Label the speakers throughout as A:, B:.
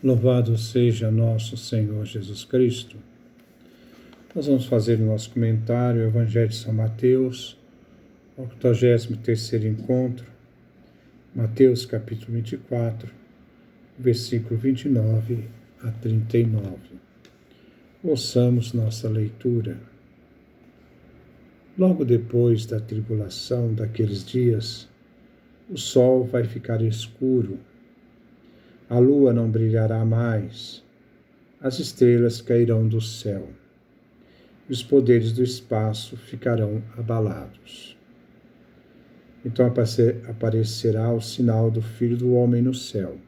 A: Louvado seja nosso Senhor Jesus Cristo. Nós vamos fazer o nosso comentário, o Evangelho de São Mateus, 83º encontro, Mateus capítulo 24, versículo 29 a 39. Ouçamos nossa leitura. Logo depois da tribulação daqueles dias, o sol vai ficar escuro, a lua não brilhará mais, as estrelas cairão do céu, e os poderes do espaço ficarão abalados. Então aparecerá o sinal do Filho do Homem no céu.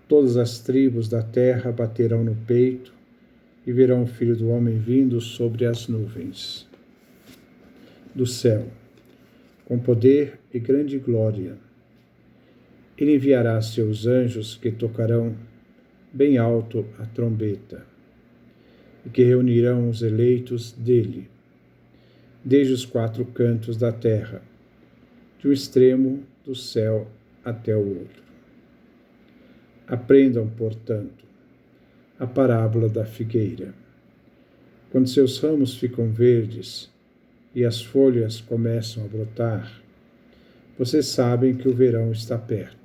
A: Todas as tribos da terra baterão no peito e verão o Filho do Homem vindo sobre as nuvens do céu, com poder e grande glória. Ele enviará seus anjos que tocarão bem alto a trombeta e que reunirão os eleitos dele, desde os quatro cantos da terra, de um extremo do céu até o outro. Aprendam, portanto, a parábola da figueira. Quando seus ramos ficam verdes e as folhas começam a brotar, vocês sabem que o verão está perto.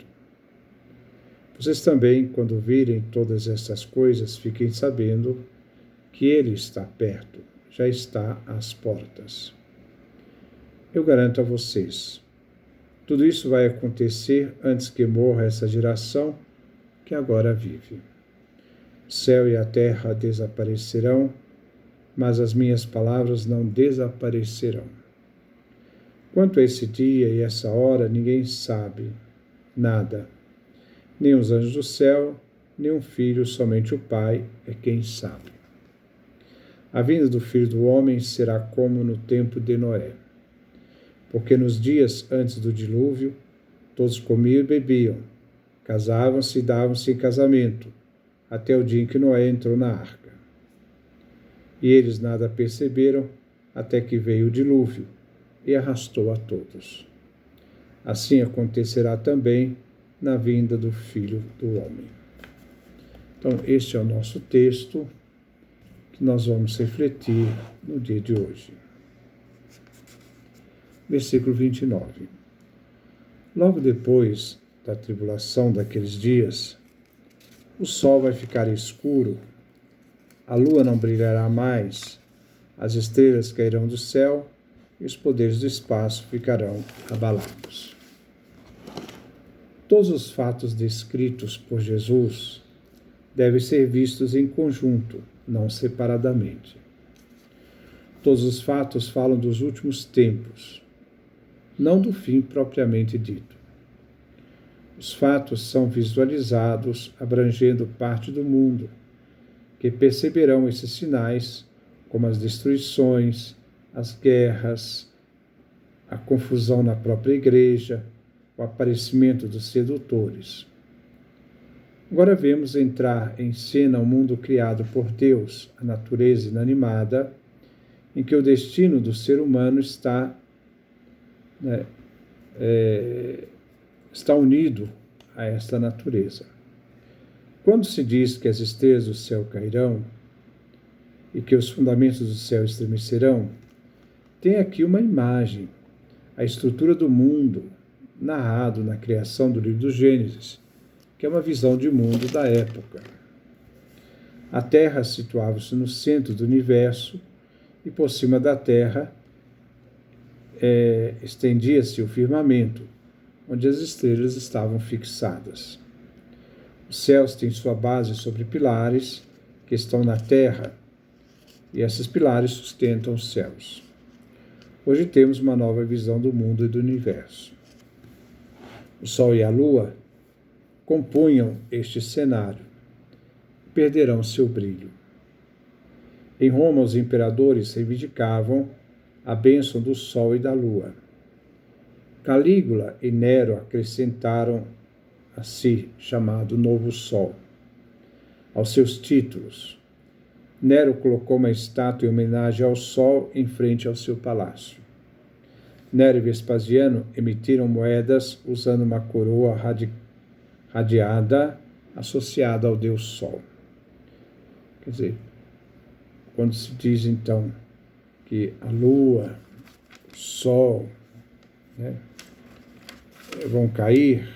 A: Vocês também, quando virem todas essas coisas, fiquem sabendo que ele está perto, já está às portas. Eu garanto a vocês, tudo isso vai acontecer antes que morra essa geração que agora vive. O céu e a terra desaparecerão, mas as minhas palavras não desaparecerão. Quanto a esse dia e essa hora, ninguém sabe nada. Nem os anjos do céu, nem o Filho, somente o Pai é quem sabe. A vinda do Filho do Homem será como no tempo de Noé. Porque nos dias antes do dilúvio, todos comiam e bebiam, casavam-se e davam-se em casamento, até o dia em que Noé entrou na arca. E eles nada perceberam, até que veio o dilúvio e arrastou a todos. Assim acontecerá também na vinda do Filho do Homem. Então, este é o nosso texto que nós vamos refletir no dia de hoje. Versículo 29. Logo depois da tribulação daqueles dias, o sol vai ficar escuro, a lua não brilhará mais, as estrelas cairão do céu e os poderes do espaço ficarão abalados. Todos os fatos descritos por Jesus devem ser vistos em conjunto, não separadamente. Todos os fatos falam dos últimos tempos, não do fim propriamente dito. Os fatos são visualizados abrangendo parte do mundo, que perceberão esses sinais, como as destruições, as guerras, a confusão na própria igreja, o aparecimento dos sedutores. Agora vemos entrar em cena o mundo criado por Deus, a natureza inanimada, em que o destino do ser humano está unido a esta natureza. Quando se diz que as estrelas do céu cairão e que os fundamentos do céu estremecerão, tem aqui uma imagem, a estrutura do mundo, narrado na criação do livro do Gênesis, que é uma visão de mundo da época. A Terra situava-se no centro do universo e por cima da Terra estendia-se o firmamento, onde as estrelas estavam fixadas. Os céus têm sua base sobre pilares que estão na Terra, e esses pilares sustentam os céus. Hoje temos uma nova visão do mundo e do universo. O Sol e a Lua compunham este cenário, perderão seu brilho. Em Roma, os imperadores reivindicavam a bênção do Sol e da Lua. Calígula e Nero acrescentaram a si chamado Novo Sol aos seus títulos. Nero colocou uma estátua em homenagem ao Sol em frente ao seu palácio. Nero e Vespasiano emitiram moedas usando uma coroa radiada associada ao Deus Sol. Quer dizer, quando se diz então que a Lua, o Sol, né, vão cair,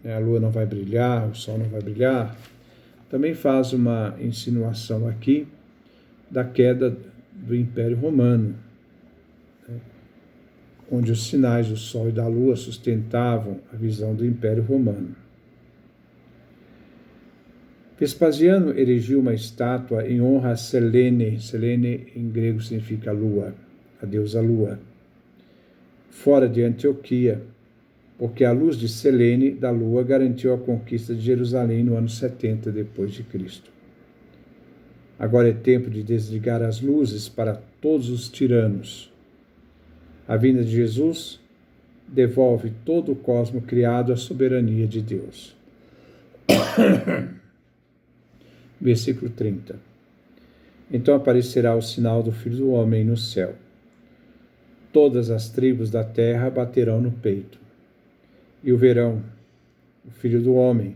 A: né, a Lua não vai brilhar, o Sol não vai brilhar, também faz uma insinuação aqui da queda do Império Romano, né, onde os sinais do Sol e da Lua sustentavam a visão do Império Romano. Vespasiano erigiu uma estátua em honra a Selene. Selene em grego significa lua, a deusa lua, fora de Antioquia, porque a luz de Selene, da lua, garantiu a conquista de Jerusalém no ano 70 depois de Cristo. Agora é tempo de desligar as luzes para todos os tiranos. A vinda de Jesus devolve todo o cosmo criado à soberania de Deus. Versículo 30. Então aparecerá o sinal do Filho do Homem no céu. Todas as tribos da terra baterão no peito, e o verão, o Filho do Homem,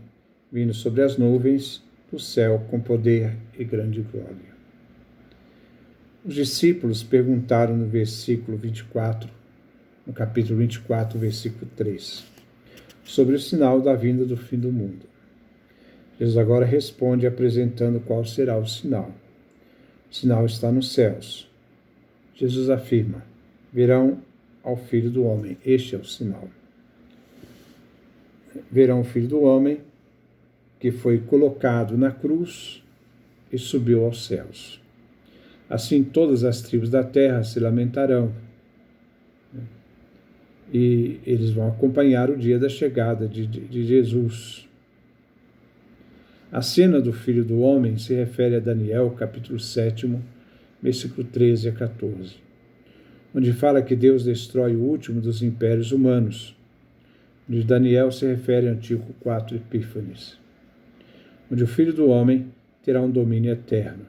A: vindo sobre as nuvens do céu com poder e grande glória. Os discípulos perguntaram no versículo 24, no capítulo 24, versículo 3, sobre o sinal da vinda do fim do mundo. Jesus agora responde apresentando qual será o sinal. O sinal está nos céus. Jesus afirma: verão ao Filho do Homem. Este é o sinal. Verão o Filho do Homem, que foi colocado na cruz e subiu aos céus. Assim todas as tribos da terra se lamentarão, e eles vão acompanhar o dia da chegada de Jesus. A cena do Filho do Homem se refere a Daniel, capítulo 7, versículo 13 a 14, onde fala que Deus destrói o último dos impérios humanos. Onde Daniel se refere a Antíoco IV Epífanes, onde o Filho do Homem terá um domínio eterno,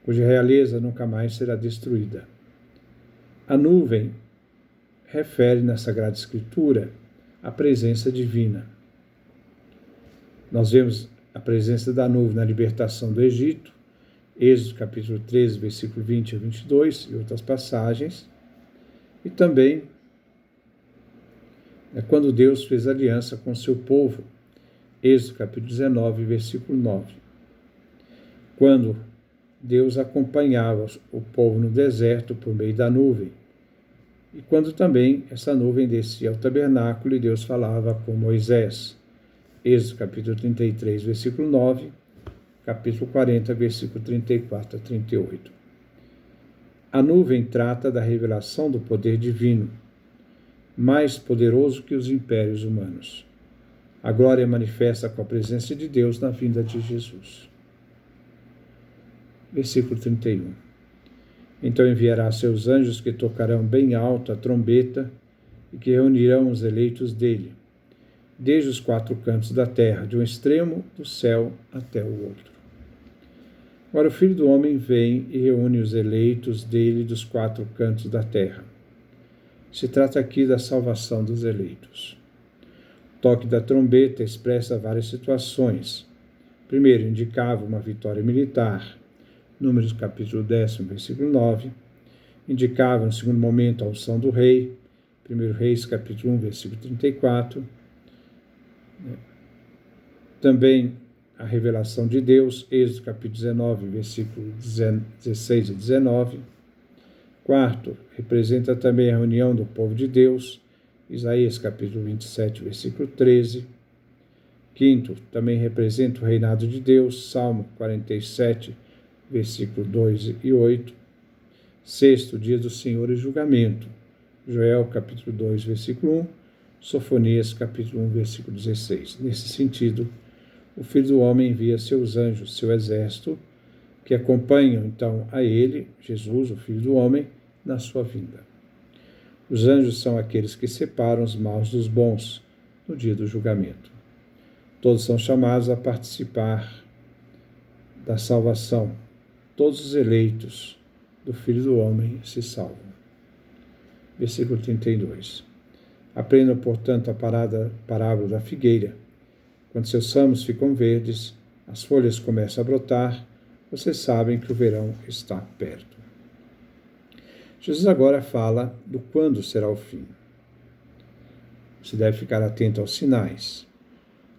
A: cuja realeza nunca mais será destruída. A nuvem refere na Sagrada Escritura a presença divina. Nós vemos a presença da nuvem na libertação do Egito, Êxodo capítulo 13, versículo 20 a 22 e outras passagens, e também quando Deus fez aliança com seu povo, Êxodo capítulo 19, versículo 9. Quando Deus acompanhava o povo no deserto por meio da nuvem, e quando também essa nuvem descia ao tabernáculo e Deus falava com Moisés. Êxodo capítulo 33, versículo 9, capítulo 40, versículo 34 a 38. A nuvem trata da revelação do poder divino, mais poderoso que os impérios humanos. A glória manifesta com a presença de Deus na vinda de Jesus. Versículo 31. Então enviará seus anjos que tocarão bem alto a trombeta e que reunirão os eleitos dele, desde os quatro cantos da terra, de um extremo do céu até o outro. Agora o Filho do Homem vem e reúne os eleitos dele dos quatro cantos da terra. Se trata aqui da salvação dos eleitos. O toque da trombeta expressa várias situações. Primeiro, indicava uma vitória militar, Números capítulo 10, versículo 9. Indicava, no segundo momento, a unção do rei, 1 Reis capítulo 1, versículo 34. Também a revelação de Deus, Êxodo capítulo 19, versículo 16 e 19. Quarto, representa também a reunião do povo de Deus, Isaías capítulo 27, versículo 13. Quinto, também representa o reinado de Deus, Salmo 47, versículo 2 e 8. Sexto, dia do Senhor e julgamento, Joel capítulo 2, versículo 1, Sofonias capítulo 1, versículo 16. Nesse sentido, o Filho do Homem envia seus anjos, seu exército, que acompanham então a ele, Jesus, o Filho do Homem, na sua vinda. Os anjos são aqueles que separam os maus dos bons no dia do julgamento. Todos são chamados a participar da salvação. Todos os eleitos do Filho do Homem se salvam. Versículo 32. Aprendam, portanto, a parábola da figueira. Quando seus ramos ficam verdes, as folhas começam a brotar, vocês sabem que o verão está perto. Jesus agora fala do quando será o fim. Você deve ficar atento aos sinais.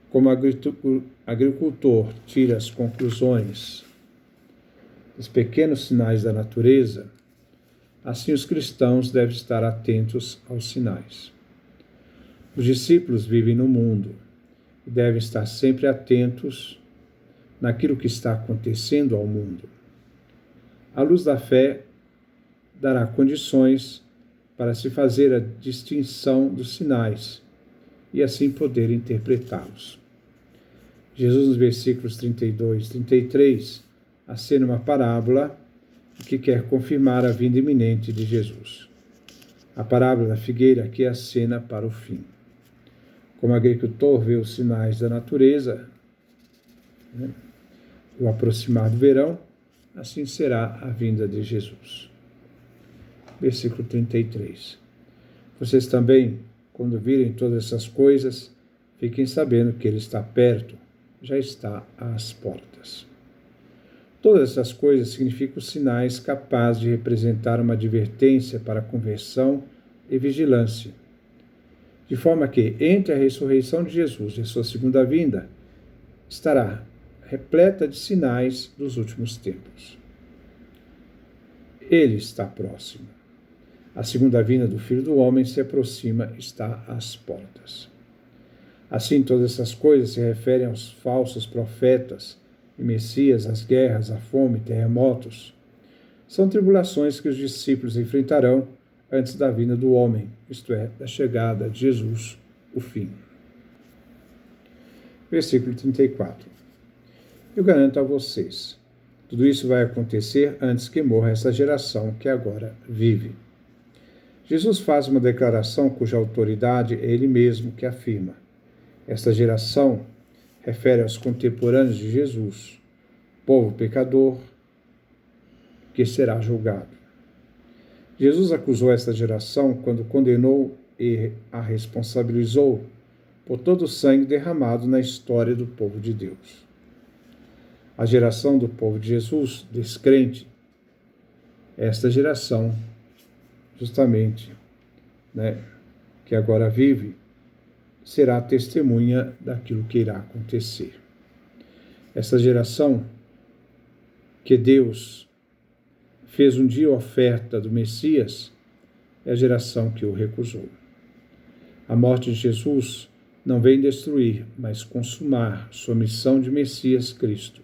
A: Como o agricultor tira as conclusões dos pequenos sinais da natureza, assim os cristãos devem estar atentos aos sinais. Os discípulos vivem no mundo e devem estar sempre atentos naquilo que está acontecendo ao mundo. A luz da fé dará condições para se fazer a distinção dos sinais e assim poder interpretá-los. Jesus, nos versículos 32 e 33, acena uma parábola que quer confirmar a vinda iminente de Jesus. A parábola da figueira aqui acena para o fim. Como o agricultor vê os sinais da natureza, o aproximar do verão, assim será a vinda de Jesus. Versículo 33. Vocês também, quando virem todas essas coisas, fiquem sabendo que Ele está perto, já está às portas. Todas essas coisas significam sinais capazes de representar uma advertência para a conversão e vigilância. De forma que, entre a ressurreição de Jesus e a sua segunda vinda, estará repleta de sinais dos últimos tempos. Ele está próximo. A segunda vinda do Filho do Homem se aproxima, está às portas. Assim, todas essas coisas se referem aos falsos profetas e Messias, às guerras, à fome, terremotos. São tribulações que os discípulos enfrentarão antes da vinda do homem, isto é, da chegada de Jesus, o fim. Versículo 34. Eu garanto a vocês, tudo isso vai acontecer antes que morra essa geração que agora vive. Jesus faz uma declaração cuja autoridade é Ele mesmo que afirma. Esta geração refere aos contemporâneos de Jesus, povo pecador que será julgado. Jesus acusou esta geração quando condenou e a responsabilizou por todo o sangue derramado na história do povo de Deus. A geração do povo de Jesus, descrente, esta geração, justamente, que agora vive, será testemunha daquilo que irá acontecer. Essa geração que Deus fez um dia oferta do Messias é a geração que o recusou. A morte de Jesus não vem destruir, mas consumar sua missão de Messias Cristo.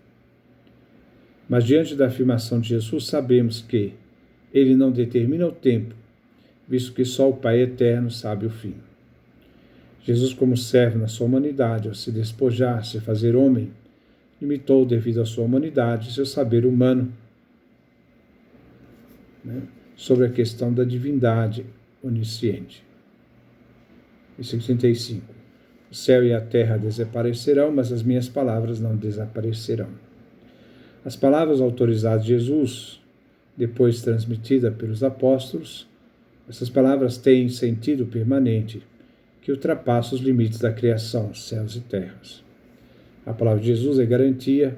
A: Mas diante da afirmação de Jesus, sabemos que Ele não determina o tempo, visto que só o Pai eterno sabe o fim. Jesus, como servo na sua humanidade, ao se despojar, se fazer homem, limitou, devido à sua humanidade, seu saber humano, sobre a questão da divindade onisciente. Versículo 35. O céu e a terra desaparecerão, mas as minhas palavras não desaparecerão. As palavras autorizadas de Jesus, depois transmitidas pelos apóstolos, essas palavras têm sentido permanente, que ultrapassa os limites da criação, céus e terras. A palavra de Jesus é garantia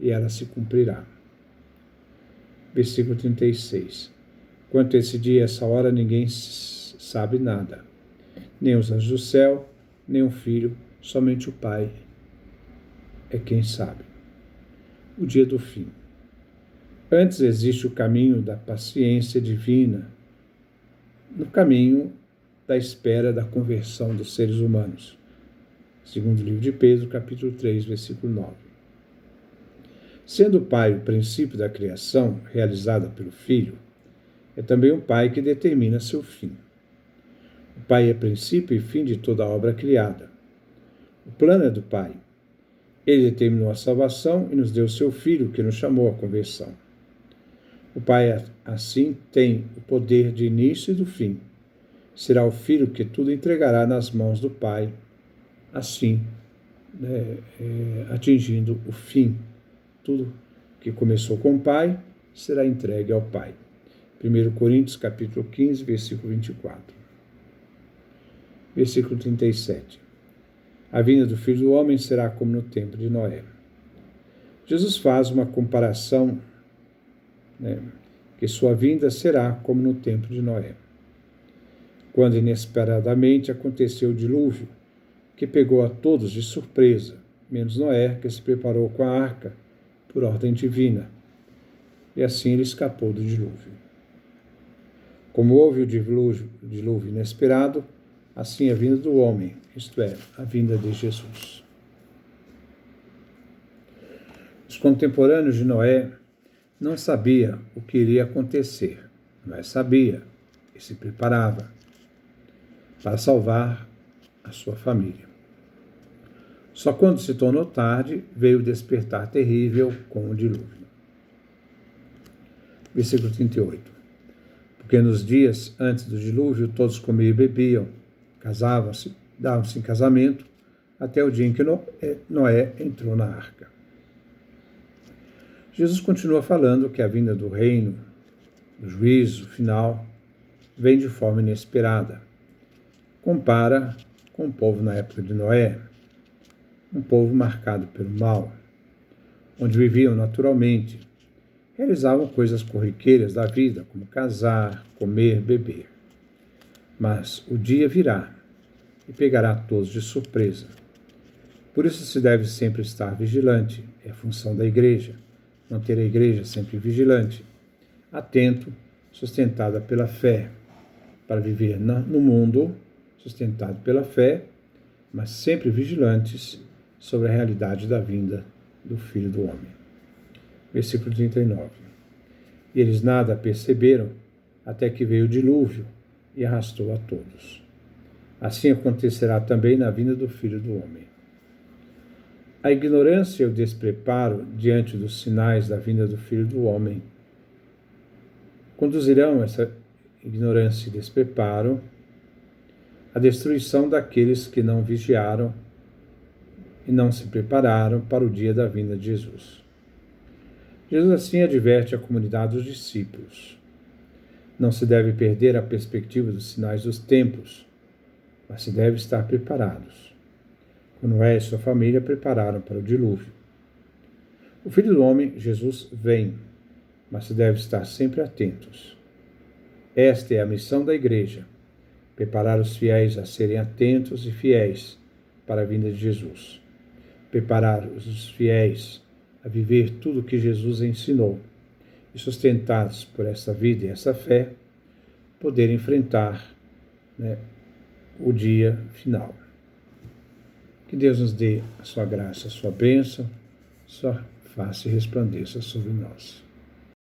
A: e ela se cumprirá. Versículo 36. Quanto a esse dia e essa hora, ninguém sabe nada. Nem os anjos do céu, nem o Filho, somente o Pai é quem sabe. O dia do fim. Antes existe o caminho da paciência divina, no caminho da espera da conversão dos seres humanos. Segundo o livro de Pedro, capítulo 3, versículo 9. Sendo o Pai o princípio da criação realizada pelo Filho, é também o Pai que determina seu fim. O Pai é princípio e fim de toda a obra criada. O plano é do Pai. Ele determinou a salvação e nos deu seu Filho, que nos chamou à conversão. O Pai, assim, tem o poder de início e do fim. Será o Filho que tudo entregará nas mãos do Pai, assim, atingindo o fim. Tudo que começou com o Pai será entregue ao Pai. 1 Coríntios, capítulo 15, versículo 24. Versículo 37. A vinda do Filho do Homem será como no tempo de Noé. Jesus faz uma comparação, que sua vinda será como no tempo de Noé, quando inesperadamente aconteceu o dilúvio, que pegou a todos de surpresa, menos Noé, que se preparou com a arca por ordem divina, e assim ele escapou do dilúvio. Como houve o dilúvio inesperado, assim a vinda do homem, isto é, a vinda de Jesus. Os contemporâneos de Noé não sabiam o que iria acontecer, mas sabia e se preparava para salvar a sua família. Só quando se tornou tarde, veio o despertar terrível com o dilúvio. Versículo 38. Porque nos dias antes do dilúvio, todos comiam e bebiam, casavam-se, davam-se em casamento, até o dia em que Noé entrou na arca. Jesus continua falando que a vinda do reino, do juízo final, vem de forma inesperada. Compara com o povo na época de Noé, um povo marcado pelo mal, onde viviam naturalmente, realizavam coisas corriqueiras da vida, como casar, comer, beber. Mas o dia virá e pegará todos de surpresa. Por isso se deve sempre estar vigilante, é a função da igreja, manter a igreja sempre vigilante, atento, sustentada pela fé, para viver no mundo, sustentado pela fé, mas sempre vigilantes sobre a realidade da vinda do Filho do Homem. Versículo 39. E eles nada perceberam até que veio o dilúvio e arrastou a todos. Assim acontecerá também na vinda do Filho do Homem. A ignorância e o despreparo diante dos sinais da vinda do Filho do Homem conduzirão essa ignorância e despreparo à destruição daqueles que não vigiaram e não se prepararam para o dia da vinda de Jesus. Jesus assim adverte a comunidade dos discípulos. Não se deve perder a perspectiva dos sinais dos tempos, mas se deve estar preparados. Como Noé e sua família prepararam para o dilúvio. O Filho do Homem, Jesus, vem, mas se deve estar sempre atentos. Esta é a missão da igreja, preparar os fiéis a serem atentos e fiéis para a vinda de Jesus. Preparar os fiéis a viver tudo o que Jesus ensinou e, sustentados por essa vida e essa fé, poder enfrentar o dia final. Que Deus nos dê a sua graça, a sua bênção, sua face resplandeça sobre nós.